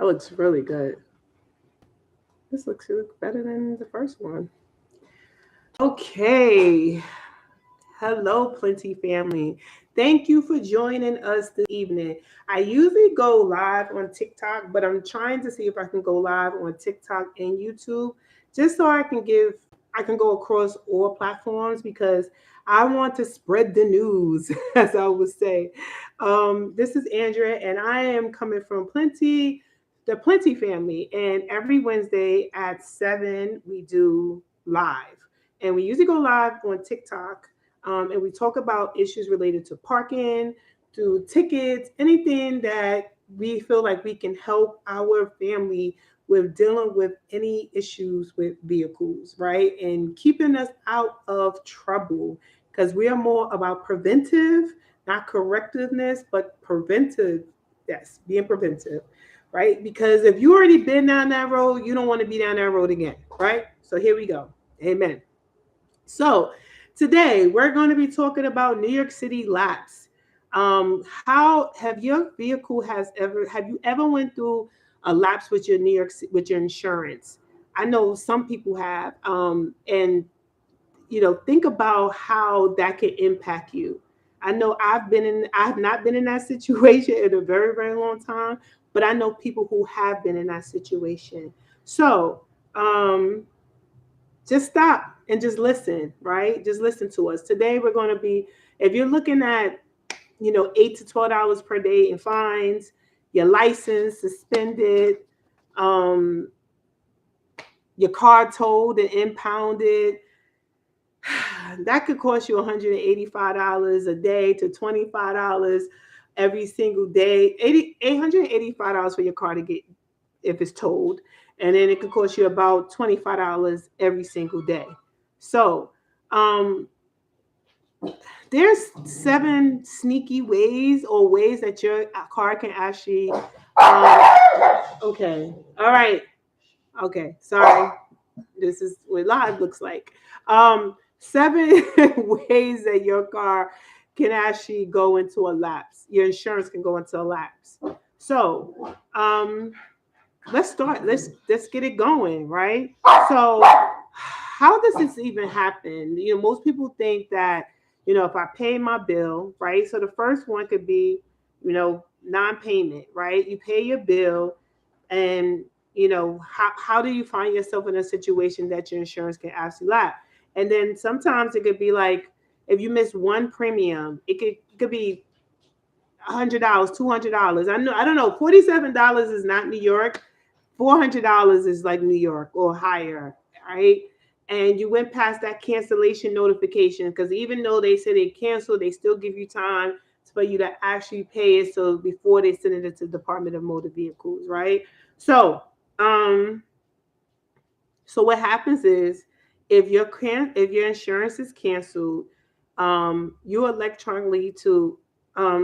That looks really good. This looks better than the first one. Okay. Hello, Plenty family. Thank you for joining us this evening. I usually go live on TikTok, but I'm trying to see if I can go live on TikTok and YouTube just so I can go across all platforms because I want to spread the news, as I would say. This is Andrea, and I am coming from the Plenty family. And every Wednesday at 7, we do live. And we usually go live on TikTok, and we talk about issues related to parking, to tickets, anything that we feel like we can help our family with dealing with any issues with vehicles, right? And keeping us out of trouble because we are more about preventive, not correctiveness, but preventive. Yes, being preventive, right? Because if you already been down that road, you don't want to be down that road again, right? So here we go. Amen. So today we're going to be talking about New York City lapse. How have your vehicle has ever have you ever went through a lapse with your with your insurance? I know some people have, and think about how that can impact you. I know I've not been in that situation in a very, very long time, but I know people who have been in that situation. So, um, just stop and just listen, right? Just listen to us. Today we're going to be, if you're looking at, $8 to $12 per day in fines, your license suspended, um, your car towed and impounded, that could cost you $185 a day to $25 every single day. $885 for your car to get if it's towed, and then it could cost you about $25 every single day. So, um, there's 7 sneaky ways or ways that your car can actually. Okay, all right, okay, sorry. This is what live looks like. 7 ways that your car can actually go into a lapse. Your insurance can go into a lapse. So, let's start. Let's get it going, right? So, how does this even happen? Most people think that if I pay my bill, right? So the first one could be, non-payment, right? You pay your bill, and how do you find yourself in a situation that your insurance can actually lapse? And then sometimes it could be like if you miss one premium, it could be $100, $200. I don't know. $47 is not New York. $400 is like New York or higher, right? And you went past that cancellation notification because even though they say they cancel, they still give you time for you to actually pay it. So before they send it to the Department of Motor Vehicles, right? So, um, so what happens is if your insurance is canceled, you electronically to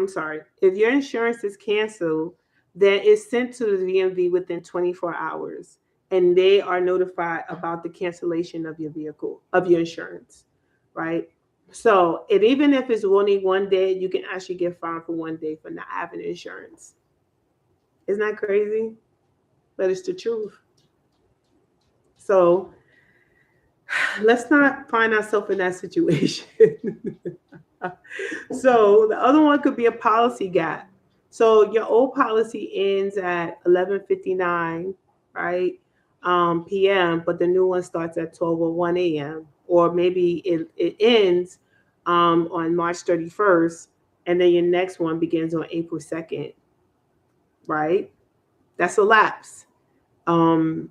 sorry, if your insurance is canceled, then it's sent to the DMV within 24 hours, and they are notified about the cancellation of your vehicle of your insurance, right? So, and even if it's only one day, you can actually get fined for one day for not having insurance. Isn't that crazy? But it's the truth. So let's not find ourselves in that situation. So the other one could be a policy gap. So your old policy ends at 11:59, right? PM, but the new one starts at 12:01 a.m. Or maybe it ends on March 31st, and then your next one begins on April 2nd, right? That's a lapse. Um,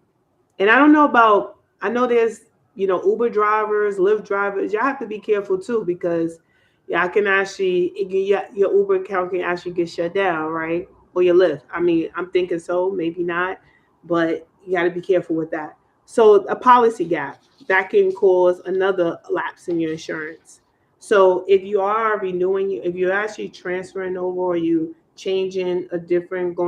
and I don't know about, I know there's, Uber drivers, Lyft drivers. Y'all have to be careful too because y'all can actually, your Uber account can actually get shut down, right? Or your Lyft. I mean, I'm thinking so, maybe not, but you got to be careful with that. So a policy gap that can cause another lapse in your insurance. So if you are renewing, if you're actually transferring over or you going to a different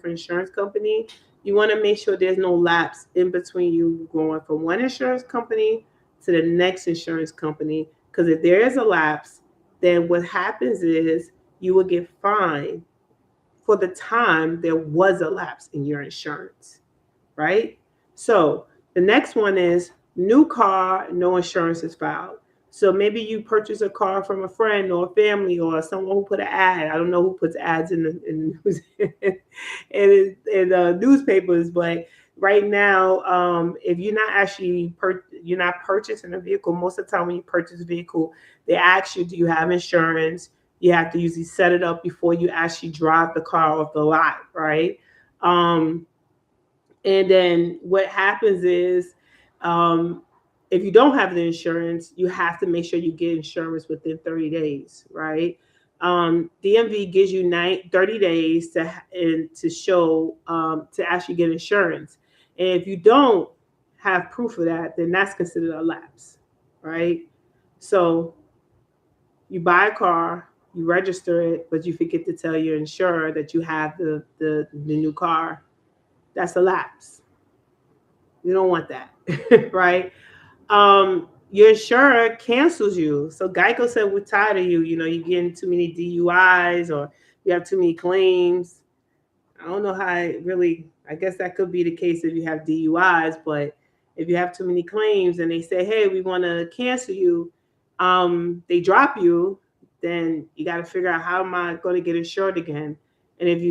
insurance company, you want to make sure there's no lapse in between you going from one insurance company to the next insurance company. Because if there is a lapse, then what happens is you will get fined for the time there was a lapse in your insurance, right? So the next one is new car, no insurance is filed. So maybe you purchase a car from a friend or a family or someone who put an ad. I don't know who puts ads in newspapers, but right now, if you're not actually you're not purchasing a vehicle, most of the time when you purchase a vehicle, they ask you, do you have insurance? You have to usually set it up before you actually drive the car off the lot, right? Um, and then what happens is, um, if you don't have the insurance, you have to make sure you get insurance within 30 days, right? DMV gives you 30 days to show to actually get insurance. And if you don't have proof of that, then that's considered a lapse, right? So you buy a car, you register it, but you forget to tell your insurer that you have the new car. That's a lapse. You don't want that, right? Your insurer cancels you. So Geico said, we're tired of you. You know, you're getting too many DUIs or you have too many claims. I don't know how it really, I guess that could be the case if you have DUIs, but if you have too many claims and they say, hey, we want to cancel you, they drop you, then you got to figure out, how am I going to get insured again? And if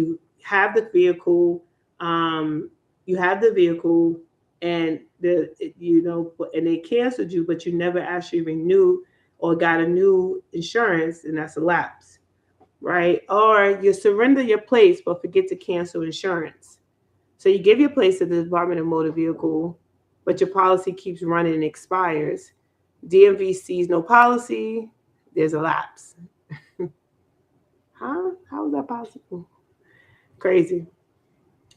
have the vehicle, um, you have the vehicle and and they canceled you, but you never actually renewed or got a new insurance, and that's a lapse, right? Or you surrender your place but forget to cancel insurance. So you give your place to the Department of Motor Vehicle, but your policy keeps running and expires. DMV sees no policy, there's a lapse. Huh? How is that possible? Crazy.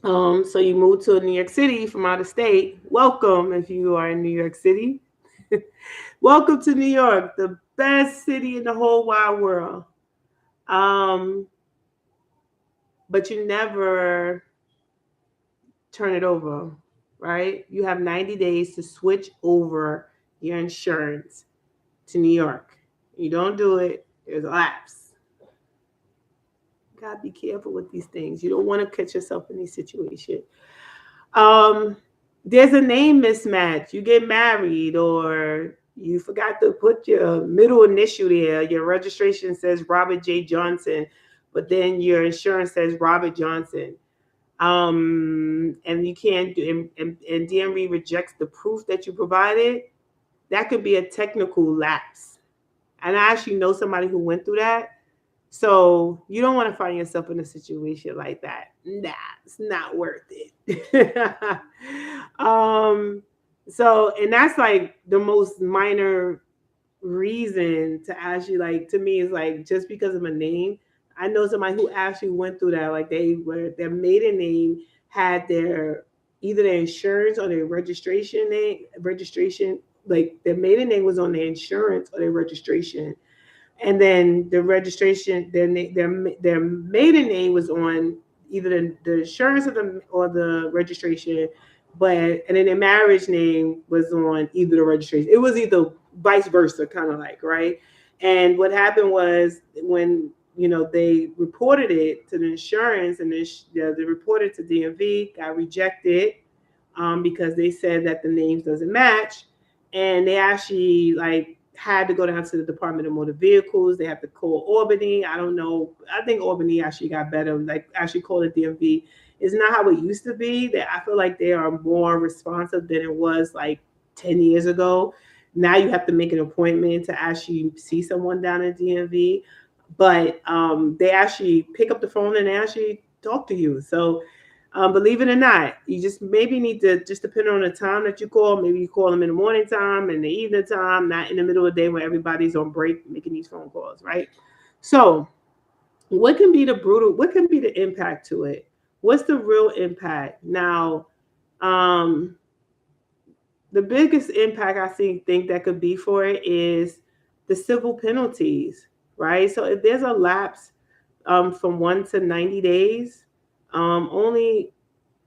So you move to New York City from out of state. Welcome if you are in New York City. Welcome to New York, the best city in the whole wide world. Um, but you never turn it over, right? You have 90 days to switch over your insurance to New York. You don't do it, there's a lapse. You gotta be careful with these things. You don't want to catch yourself in these situations. Um, there's a name mismatch. You get married or you forgot to put your middle initial there. Your registration says Robert J. Johnson, but then your insurance says Robert Johnson. And you can't do, and DMV rejects the proof that you provided. That could be a technical lapse. And I actually know somebody who went through that. So you don't want to find yourself in a situation like that. Nah, it's not worth it. um, so, and that's like the most minor reason to actually, like, to me is like, just because of a name. I know somebody who actually went through that. Like, they were, their maiden name had their, either their insurance or their registration, like their maiden name was on their insurance or their registration, and then the registration, their maiden name was on either the insurance or the registration, but and then their marriage name was on either the registration. It was either vice versa, kind of like, right. And what happened was, when they reported it to the insurance, and they reported to DMV, got rejected, because they said that the names doesn't match, and they actually like had to go down to the Department of Motor Vehicles. They have to call Albany. I don't know. I think Albany actually got better. Like, actually call it DMV. It's not how it used to be. That I feel like they are more responsive than it was like 10 years ago. Now you have to make an appointment to actually see someone down at DMV, but they actually pick up the phone and they actually talk to you. So believe it or not, you just maybe need to, just depend on the time that you call. Maybe you call them in the morning time, in the evening time, not in the middle of the day where everybody's on break making these phone calls, right? So what can be the impact to it? What's the real impact? Now, um, the biggest impact I think that could be for it is the civil penalties, right? So if there's a lapse from 1 to 90 days, only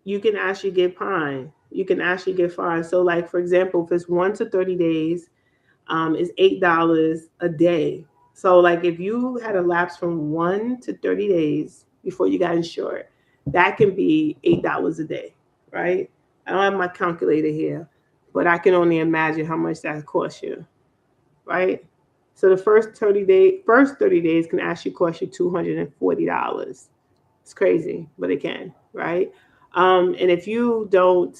you can actually get fined. You can actually get fined. So, like, for example, if it's 1 to 30 days, it's $8 a day. So, like, if you had a lapse from 1 to 30 days, before you got insured. That can be $8 a day, right? I don't have my calculator here, but I can only imagine how much that costs you, right? So the first 30 days can actually cost you $240. It's crazy, but it can, right? And if you don't,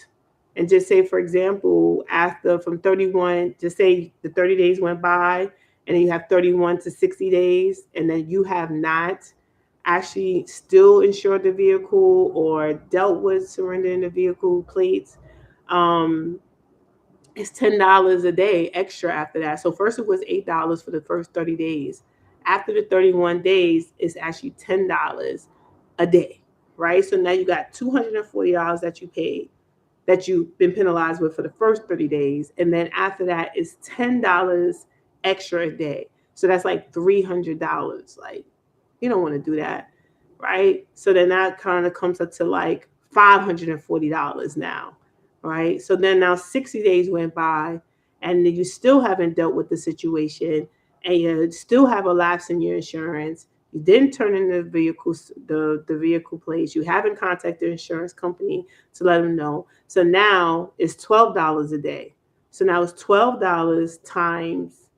and just say, for example, after from 31, just say the 30 days went by, and then you have 31 to 60 days, and then you have not actually still insured the vehicle or dealt with surrendering the vehicle plates, um, it's $10 a day extra after that. So first it was $8 for the first 30 days. After the 31 days, it's actually $10 a day, right? So now you got $240 that you paid, that you've been penalized with for the first 30 days. And then after that is $10 extra a day. So that's like $300. Like, you don't want to do that, right? So then that kind of comes up to like $540 now, right? So then now 60 days went by, and you still haven't dealt with the situation, and you still have a lapse in your insurance. You didn't turn in the vehicle plates. You haven't contacted the insurance company to let them know. So now it's $12 a day. So now it's $12 times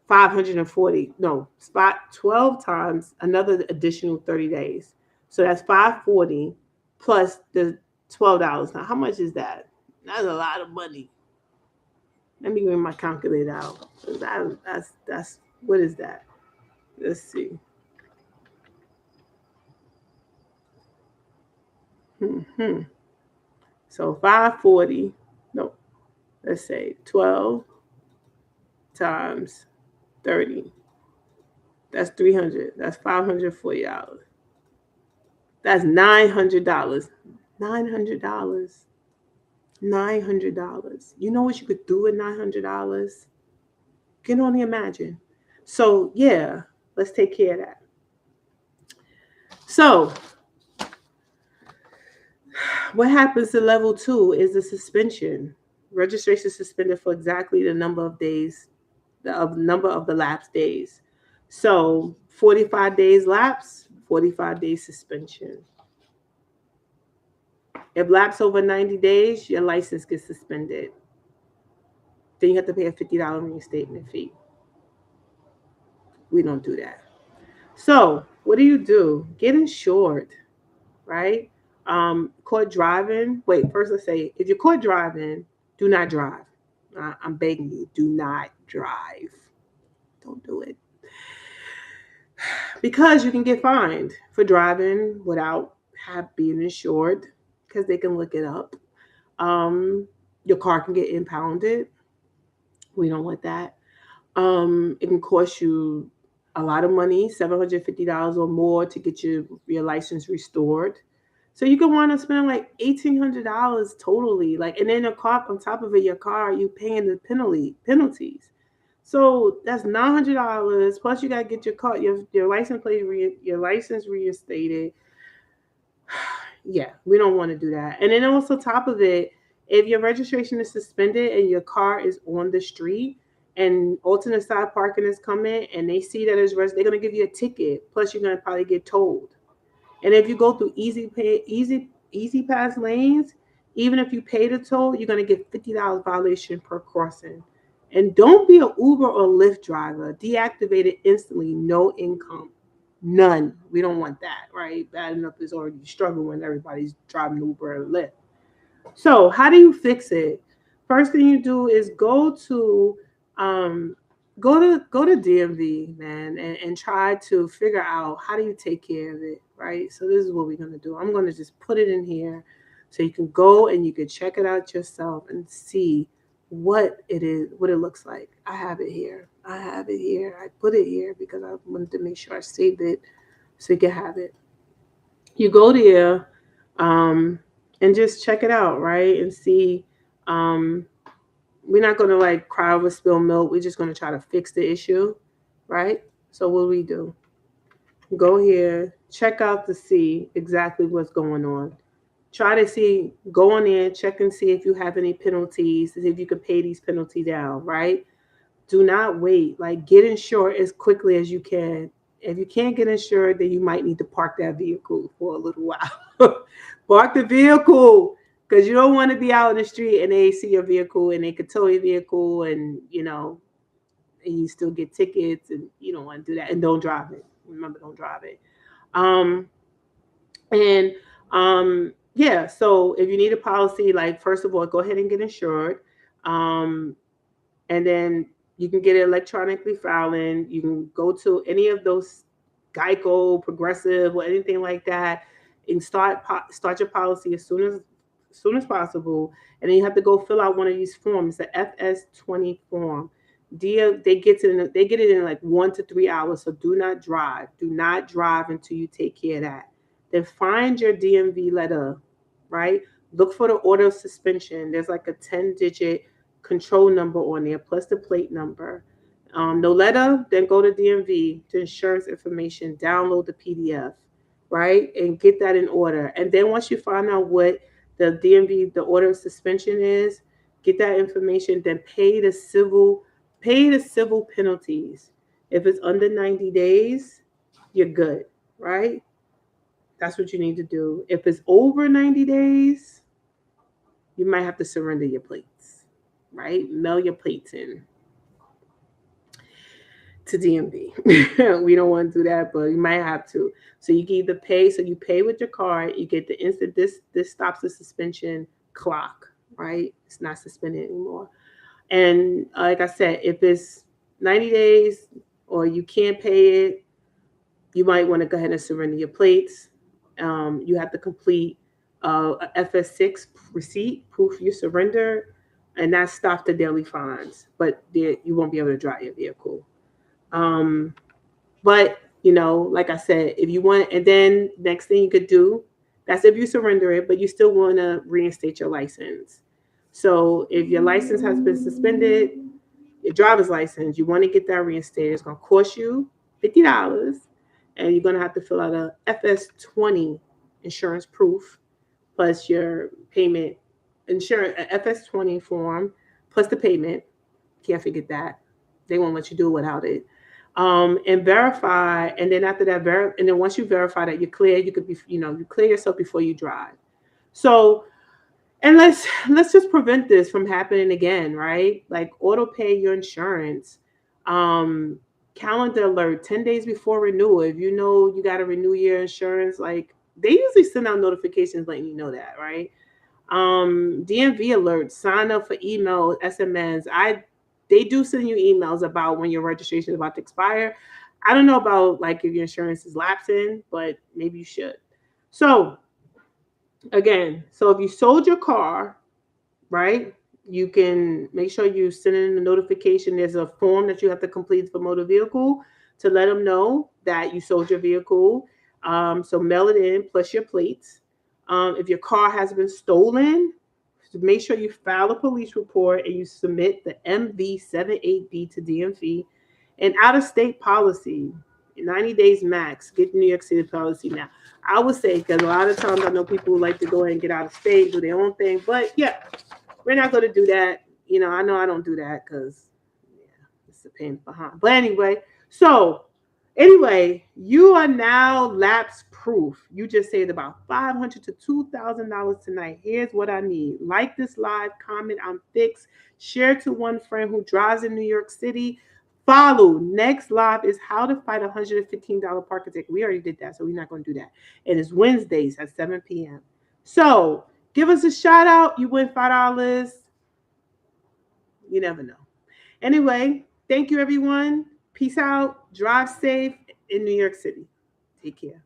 540. No, spot 12 times another additional 30 days. So that's 540 plus the $12. Now, how much is that? That's a lot of money. Let me bring my calculator out. That's what is that? Let's see. Hmm. So 540. No, let's say 12 times 30. That's 300. That's $540. That's $900. $900. $900. You know what you could do with $900? Can only imagine. So yeah, let's take care of that. So what happens to level 2 is the suspension. Registration suspended for exactly the number of days, the number of the lapse days. So 45 days lapse, 45 days suspension. If lapse over 90 days, your license gets suspended. Then you have to pay a $50 reinstatement fee. We don't do that. So what do? Get insured, right? Caught driving. Wait, first let's say if you're caught driving, do not drive. I'm begging you, do not drive. Don't do it. Because you can get fined for driving without being insured, because they can look it up. Your car can get impounded. We don't want that. It can cost you a lot of money, $750 or more, to get your license restored. So you can wind up spending like $1,800 totally. Like, and then a car on top of it, your car, you paying the penalties. So that's $900. Plus, you gotta get your car, your license plate, your license reinstated. Yeah, we don't want to do that. And then also, top of it, if your registration is suspended and your car is on the street and alternate side parking is coming and they see that it's they're gonna give you a ticket. Plus, you're gonna probably get towed. And if you go through easy pass lanes, even if you pay the toll, you're gonna get $50 violation per crossing. And don't be an Uber or Lyft driver. Deactivate it instantly. No income. None. We don't want that, right? Bad enough is already struggling when everybody's driving Uber or Lyft. So how do you fix it? First thing you do is um, go to DMV, man, and try to figure out how do you take care of it, right? So this is what we're gonna do. I'm gonna just put it in here so you can go and you can check it out yourself and see what it is, what it looks like. I have it here. I put it here because I wanted to make sure I saved it so you can have it. You go there, um, and just check it out, right? And see. Um, we're not going to like cry over spilled milk. We're just going to try to fix the issue, right? So what do? Go here, check out to see exactly what's going on. Try to see, go on in, check and see if you have any penalties, see if you can pay these penalties down, right? Do not wait. Like, get insured as quickly as you can. If you can't get insured, then you might need to park that vehicle for a little while. Park the vehicle because you don't want to be out in the street and they see your vehicle and they could tow your vehicle and and you still get tickets and you don't want to do that and don't drive it. Remember, don't drive it. Um, and yeah, so if you need a policy, like first of all, go ahead and get insured. Um, and then you can get it electronically filing. You can go to any of those Geico, Progressive, or anything like that, and start your policy as soon as possible. And then you have to go fill out one of these forms, the FS20 form. They get it in like 1 to 3 hours. So do not drive. Do not drive until you take care of that. Then find your DMV letter, right? Look for the order of suspension. There's like a 10-digit control number on there plus the plate number. No letter, then go to DMV to insurance information, download the PDF, right? And get that in order. And then once you find out what the DMV, the order of suspension is, get that information, then pay the civil penalties. If it's under 90 days, you're good, right? That's what you need to do. If it's over 90 days, you might have to surrender your plates, right? Mail your plates in to DMV. We don't want to do that, but you might have to. So you can either pay, so you pay with your card, you get the instant, this stops the suspension clock, right? It's not suspended anymore. And like I said, if it's 90 days or you can't pay it, you might want to go ahead and surrender your plates. You have to complete a FS6 receipt, proof you surrender, and that stops the daily fines. But you won't be able to drive your vehicle. Um, but like I said, if you want, and then next thing you could do, that's if you surrender it, but you still want to reinstate your license. So if your license has been suspended, your driver's license, you want to get that reinstated. It's going to cost you $50, and you're going to have to fill out a FS20 insurance proof plus your payment insurance, FS20 form plus the payment. Can't forget that. They won't let you do it without it. And verify, and then after that, and then once you verify that you're clear, you could be, you clear yourself before you drive. So, and let's just prevent this from happening again, right? Like auto pay your insurance, um, calendar alert 10 days before renewal. If you know you got to renew your insurance, like they usually send out notifications letting you know that, right? DMV alerts, sign up for email, SMS. They do send you emails about when your registration is about to expire. I don't know about like if your insurance is lapsing, but maybe you should. So again, so if you sold your car, right? You can make sure you send in a notification. There's a form that you have to complete for motor vehicle to let them know that you sold your vehicle. So mail it in plus your plates. If your car has been stolen, make sure you file a police report and you submit the MV78B to DMV. And out of state policy, 90 days max, get New York City policy now. I would say, because a lot of times I know people who like to go ahead and get out of state, do their own thing. But yeah, we're not going to do that. I know I don't do that because, yeah, it's a pain behind. But anyway, you are now lapse proof. You just saved about $500 to $2,000 tonight. Here's what I need: like this live, comment, I'm fixed, share to one friend who drives in New York City. Follow. Next live is how to fight a $115 parking ticket. We already did that, so we're not going to do that. And it's Wednesdays at 7 p.m. So give us a shout out. You win $5. You never know. Anyway, thank you, everyone. Peace out. Drive safe in New York City. Take care.